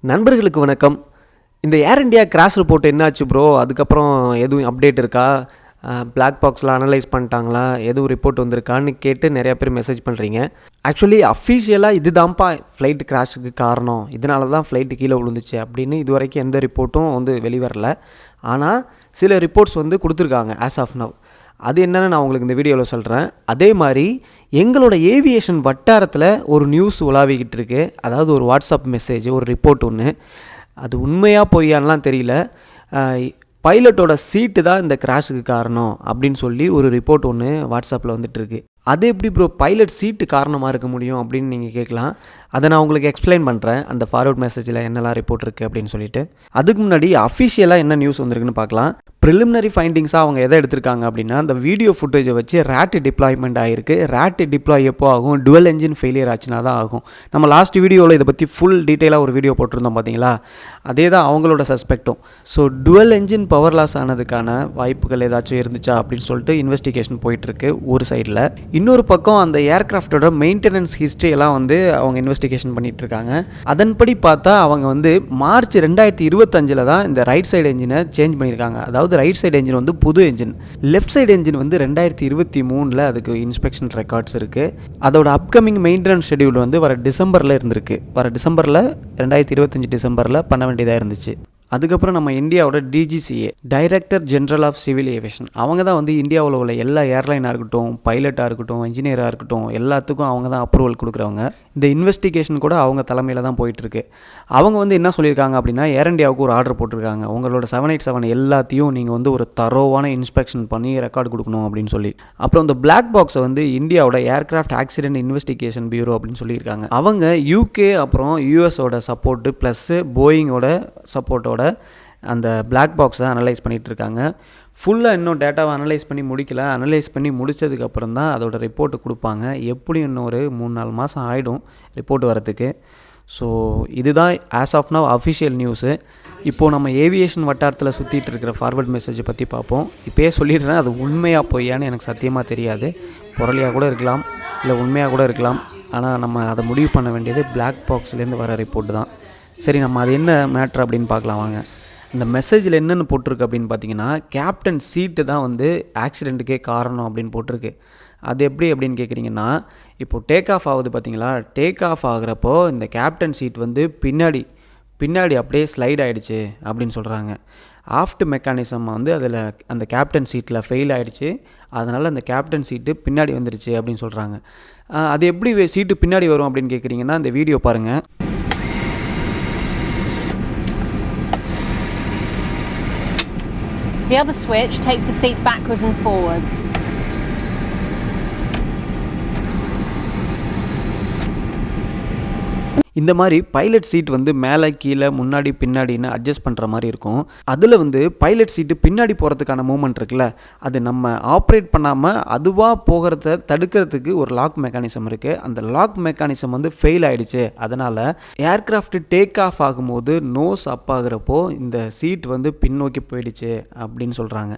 நண்பர்களுக்கு வணக்கம். இந்த ஏர் இண்டியா கிராஷ் ரிப்போர்ட் என்னாச்சு ப்ரோ? அதுக்கப்புறம் எதுவும் அப்டேட் இருக்கா? பிளாக் பாக்ஸ்லாம் அனலைஸ் பண்ணிட்டாங்களா? எதுவும் ரிப்போர்ட் வந்திருக்கான்னு கேட்டு நிறையா பேர் மெசேஜ் பண்ணுறீங்க. ஆக்சுவலி அஃபீஷியலாக இது தான்ப்பா ஃப்ளைட் கிராஷுக்கு காரணம், இதனால தான் ஃப்ளைட்டு கீழே விழுந்துச்சு அப்படின்னு இது வரைக்கும் எந்த ரிப்போர்ட்டும் வெளிவரல. ஆனால் சில ரிப்போர்ட்ஸ் கொடுத்துருக்காங்க ஆஸ் ஆஃப் நவ். அது என்னென்னு நான் உங்களுக்கு இந்த வீடியோவில் சொல்கிறேன். அதே மாதிரி எங்களோட ஏவியேஷன் வட்டாரத்தில் ஒரு நியூஸ் உலாவிக்கிட்டு இருக்கு. அதாவது ஒரு வாட்ஸ்அப் மெசேஜ், ஒரு ரிப்போர்ட் ஒன்று. அது உண்மையாக பொய்யான்லாம் தெரியல. பைலட்டோட சீட்டு தான் இந்த கிராஷுக்கு காரணம் அப்படின்னு சொல்லி ஒரு ரிப்போர்ட் ஒன்று வாட்ஸ்அப்பில் வந்துட்டுருக்கு. அது எப்படி ப்ரோ பைலட் சீட்டு காரணமாக இருக்க முடியும் அப்படின்னு நீங்கள் கேட்கலாம். அதை நான் உங்களுக்கு எக்ஸ்பிளைன் பண்ணுறேன், அந்த ஃபார்வர்ட் மெசேஜில் என்னெல்லாம் ரிப்போர்ட் இருக்குது அப்படின்னு சொல்லிட்டு. அதுக்கு முன்னாடி அஃபிஷியலாக என்ன நியூஸ் வந்திருக்குன்னு பார்க்கலாம். ப்ரிலிமினரி ஃபைண்டிங்ஸாக அவங்க எதை எடுத்திருக்காங்க அப்படின்னா, அந்த வீடியோ ஃபுட்டேஜை வச்சு ரேட் டிப்ளாய்மெண்ட் ஆகிருக்கு. ரேட் டிப்ளாய் எப்போ ஆகும்? டுவல் என்ஜின் ஃபெயிலியர் ஆச்சுன்னா தான் ஆகும். நம்ம லாஸ்ட் வீடியோவில் இதை பற்றி ஃபுல் டீட்டெயிலாக ஒரு வீடியோ போட்டிருந்தோம் பார்த்தீங்களா? அதே தான் அவங்களோட சஸ்பெக்டும். So dual engine power loss ஆனதுக்கான வாய்ப்புகள் ஏதாச்சும் இருந்துச்சா அப்படின்னு சொல்லிட்டு இன்வெஸ்டிகேஷன் போயிட்டுருக்கு ஒரு சைடில். இன்னொரு பக்கம் அந்த ஏர்கிராஃப்டோட மெயின்டெனன்ஸ் ஹிஸ்ட்ரி எல்லாம் அவங்க இன்வெஸ்டிகேஷன் பண்ணிட்டு இருக்காங்க. அதன்படி பார்த்தா அவங்க மார்ச் 2025 தான் இந்த ரைட் சைடு என்ஜினை சேஞ்ச் பண்ணியிருக்காங்க. அதாவது ரைட் சைடு என்ஜின் புது என்ஜின், லெஃப்ட் சைடு என்ஜின் 2023 அதுக்கு இன்ஸ்பெக்ஷன் ரெக்கார்ட்ஸ் இருக்குது. அதோட அப்கமிங் மெயின்டெனன்ஸ் ஷெடியூல் வர டிசம்பரில் இருந்திருக்கு. வர டிசம்பரில் 2025 டிசம்பரில் பண்ண வேண்டியதாக இருந்துச்சு. அதுக்கப்புறம் நம்ம இந்தியாவோட DGCA, director general of civil aviation, அவங்க தான் இந்தியாவில் உள்ள எல்லா ஏர்லைனாக இருக்கட்டும், பைலட்டாக இருக்கட்டும், இன்ஜினியராக இருக்கட்டும், எல்லாத்துக்கும் அவங்க தான் அப்ரூவல் கொடுக்குறவங்க. இந்த இன்வெஸ்டிகேஷன் கூட அவங்க தலைமையில் தான் போயிட்டுருக்கு. அவங்க என்ன சொல்லியிருக்காங்க அப்படின்னா, ஏர் இண்டியாவுக்கு ஒரு ஆர்டர் போட்டிருக்காங்க. உங்களோட 787 எல்லாத்தையும் நீங்கள் ஒரு தரோவான இன்ஸ்பெக்ஷன் பண்ணி ரெக்கார்டு கொடுக்கணும் அப்படின்னு சொல்லி. அப்புறம் இந்த பிளாக் பாக்ஸை இந்தியாவோட ஏர்கிராஃப்ட் ஆக்சிடென்ட் இன்வெஸ்டிகேஷன் பியூரோ அப்படின்னு சொல்லியிருக்காங்க. அவங்க யூகே அப்புறம் யூஎஸோட சப்போர்ட்டு ப்ளஸ் போயிங்கோட சப்போர்ட்டோட அந்த பிளாக் பாக்ஸை அனலைஸ் பண்ணிகிட்ருக்காங்க. ஃபுல்லாக இன்னும் டேட்டாவை அனலைஸ் பண்ணி முடிக்கல. அனலைஸ் பண்ணி முடித்ததுக்கப்புறம் தான் அதோட ரிப்போர்ட்டு கொடுப்பாங்க. எப்படியும் இன்னும் ஒரு 3-4 மாதம் ஆகிடும் ரிப்போர்ட் வரத்துக்கு. ஸோ இதுதான் as of now official news. இப்போது நம்ம ஏவியேஷன் வட்டாரத்தில் சுற்றிட்டு இருக்கிற ஃபார்வர்ட் மெசேஜை பற்றி பார்ப்போம். இப்போயே சொல்லிடுறேன், அது உண்மையாக பொய்யான்னு எனக்கு சத்தியமாக தெரியாது. புரளியாக கூட இருக்கலாம், இல்லை உண்மையாக கூட இருக்கலாம். ஆனால் நம்ம அதை முடிவு பண்ண வேண்டியது பிளாக் பாக்ஸ்லேருந்து வர ரிப்போர்ட்டு தான். சரி, நம்ம அது என்ன மேட்ரு அப்படின்னு பார்க்கலாம் வாங்க. இந்த மெசேஜில் என்னென்னு போட்டிருக்கு அப்படின்னு பார்த்தீங்கன்னா, கேப்டன் சீட்டு தான் ஆக்சிடெண்ட்டுக்கே காரணம் அப்படின்னு போட்டிருக்கு. அது எப்படி அப்படின்னு கேட்குறீங்கன்னா, இப்போது டேக் ஆஃப் ஆகுது பார்த்தீங்களா? டேக் ஆஃப் ஆகுறப்போ இந்த கேப்டன் சீட் பின்னாடி அப்படியே ஸ்லைட் ஆகிடுச்சு அப்படின்னு சொல்கிறாங்க. ஆஃப்ட் மெக்கானிசம் அதில் அந்த கேப்டன் சீட்டில் ஃபெயில் ஆகிடுச்சு. அதனால் அந்த கேப்டன் சீட்டு பின்னாடி வந்துடுச்சு அப்படின்னு சொல்கிறாங்க. அது எப்படி சீட்டு பின்னாடி வரும் அப்படின்னு கேட்குறீங்கன்னா, இந்த வீடியோ பாருங்கள். The other switch takes the seat backwards and forwards. இந்த மாதிரி பைலட் சீட் மேலே கீழே முன்னாடி பின்னாடின்னு அட்ஜஸ்ட் பண்ணுற மாதிரி இருக்கும். அதில் பைலட் சீட்டு பின்னாடி போகிறதுக்கான மூமெண்ட் இருக்குல்ல, அது நம்ம ஆப்ரேட் பண்ணாமல் அதுவாக போகிறத தடுக்கிறதுக்கு ஒரு லாக் மெக்கானிசம் இருக்குது. அந்த லாக் மெக்கானிசம் ஃபெயில் ஆகிடுச்சு. அதனால் ஏர்க்ராஃப்ட் டேக் ஆஃப் ஆகும்போது நோஸ் அப் ஆகுறப்போ இந்த சீட் பின்னோக்கி போயிடுச்சு அப்படின்னு சொல்கிறாங்க.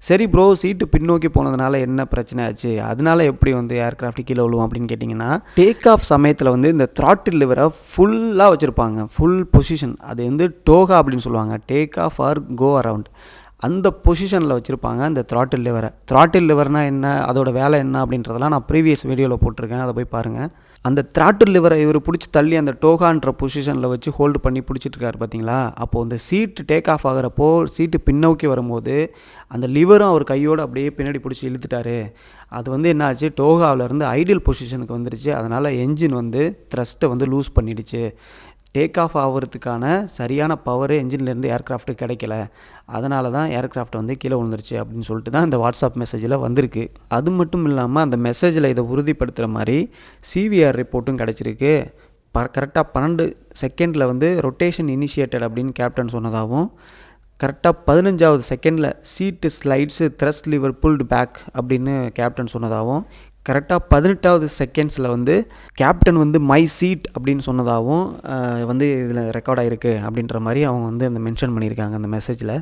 சரி ப்ரோ, சீட்டு பின்னோக்கி போனதுனால என்ன பிரச்சனை ஆச்சு? அதனால எப்படி ஏர்க்ராஃப்ட் கீழே விழுவும் அப்படின்னு கேட்டிங்கன்னா, டேக் ஆஃப் சமயத்தில் இந்த த்ராட்டில் லிவரை ஃபுல்லாக வச்சுருப்பாங்க. ஃபுல் பொசிஷன், அது டோகா அப்படின்னு சொல்லுவாங்க, take off or go around. அந்த பொசிஷனில் வச்சுருப்பாங்க அந்த த்ராட்டில் லிவரை. த்ராட்டில் லிவர்னால் என்ன, அதோட வேலை என்ன அப்படின்றதெல்லாம் நான் ப்ரீவியஸ் வீடியோவில் போட்டிருக்கேன், அதை போய் பாருங்கள். அந்த த்ராட்டில் லிவரை இவர் பிடிச்சி தள்ளி அந்த டோகான்ற பொசிஷனில் வச்சு ஹோல்டு பண்ணி பிடிச்சிட்ருக்காரு பார்த்தீங்களா? அப்போது அந்த சீட்டு டேக் ஆஃப் ஆகிறப்போ சீட்டு பின்னோக்கி வரும்போது அந்த லிவரும் அவர் கையோடு அப்படியே பின்னாடி பிடிச்சி இழுத்துட்டாரு. அது என்ன ஆச்சு, டோகாவிலேருந்து ஐடியல் பொசிஷனுக்கு வந்துடுச்சு. அதனால் என்ஜின் த்ரஸ்ட்டை லூஸ் பண்ணிடுச்சு. டேக் ஆஃப் ஆகிறதுக்கான சரியான பவர் என்ஜின்லேருந்து ஏர்க்ராஃப்ட்டு கிடைக்கல. அதனால தான் ஏர்க்ராஃப்ட் கீழே விழுந்துருச்சு அப்படின்னு சொல்லிட்டு தான் இந்த வாட்ஸ்அப் மெசேஜில் வந்திருக்கு. அது மட்டும் இல்லாமல் அந்த மெசேஜில் இதை உறுதிப்படுத்துகிற மாதிரி சிவிஆர் ரிப்போர்ட்டும் கிடச்சிருக்கு. கரெக்டாக 12 செகண்டில் ரொட்டேஷன் இனிஷியேட்டட் அப்படின்னு கேப்டன் சொன்னதாகவும், கரெக்டாக 15வது செகண்டில் seat slides thrust lever pulled back அப்படின்னு கேப்டன் சொன்னதாகவும், கரெக்டாக 18வது செகண்ட்ஸில் கேப்டன் மை சீட் அப்படின்னு சொன்னதாகவும் இதில் ரெக்கார்ட் ஆகிருக்கு அப்படின்ற மாதிரி அவங்க அந்த மென்ஷன் பண்ணியிருக்காங்க அந்த மெசேஜில்.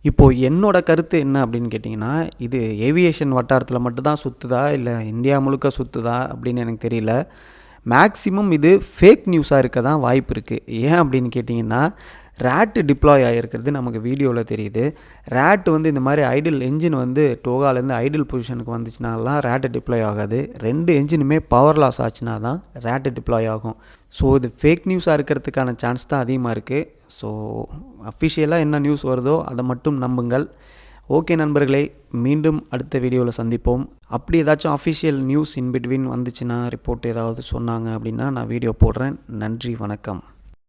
இப்போது என்னோடய கருத்து என்ன அப்படின்னு கேட்டிங்கன்னா, இது ஏவியேஷன் வட்டாரத்தில் மட்டும்தான் சுற்றுதா இல்லை இந்தியா முழுக்க சுற்றுதா அப்படின்னு எனக்கு தெரியல. மேக்ஸிமம் இது ஃபேக் நியூஸாக இருக்க தான் வாய்ப்பு இருக்குது. ஏன் அப்படின்னு கேட்டிங்கன்னா, ரேட்டு டிப்ளாய் ஆகிருக்கிறது நமக்கு வீடியோவில் தெரியுது. ரேட்டு வந்து இந்த மாதிரி ஐடில் என்ஜின் வந்து டோகாலேருந்து ஐடில் பொசிஷனுக்கு வந்துச்சுனாலாம் ரேட்டு டிப்ளாய் ஆகாது. 2 என்ஜினுமே பவர் லாஸ் ஆச்சுன்னா தான் ரேட்டு டிப்ளாய் ஆகும். ஸோ இது ஃபேக் நியூஸாக இருக்கிறதுக்கான சான்ஸ் தான் அதிகமாக இருக்குது. ஸோ அஃபிஷியலாக என்ன நியூஸ் வருதோ அதை மட்டும் நம்புங்கள். ஓகே நண்பர்களே, மீண்டும் அடுத்த வீடியோவில் சந்திப்போம். அப்படி ஏதாச்சும் அஃபிஷியல் நியூஸ் இன் பிட்வீன் வந்துச்சுன்னா, ரிப்போர்ட் ஏதாவது சொன்னாங்க அப்படின்னா நான் வீடியோ போடுறேன். நன்றி, வணக்கம்.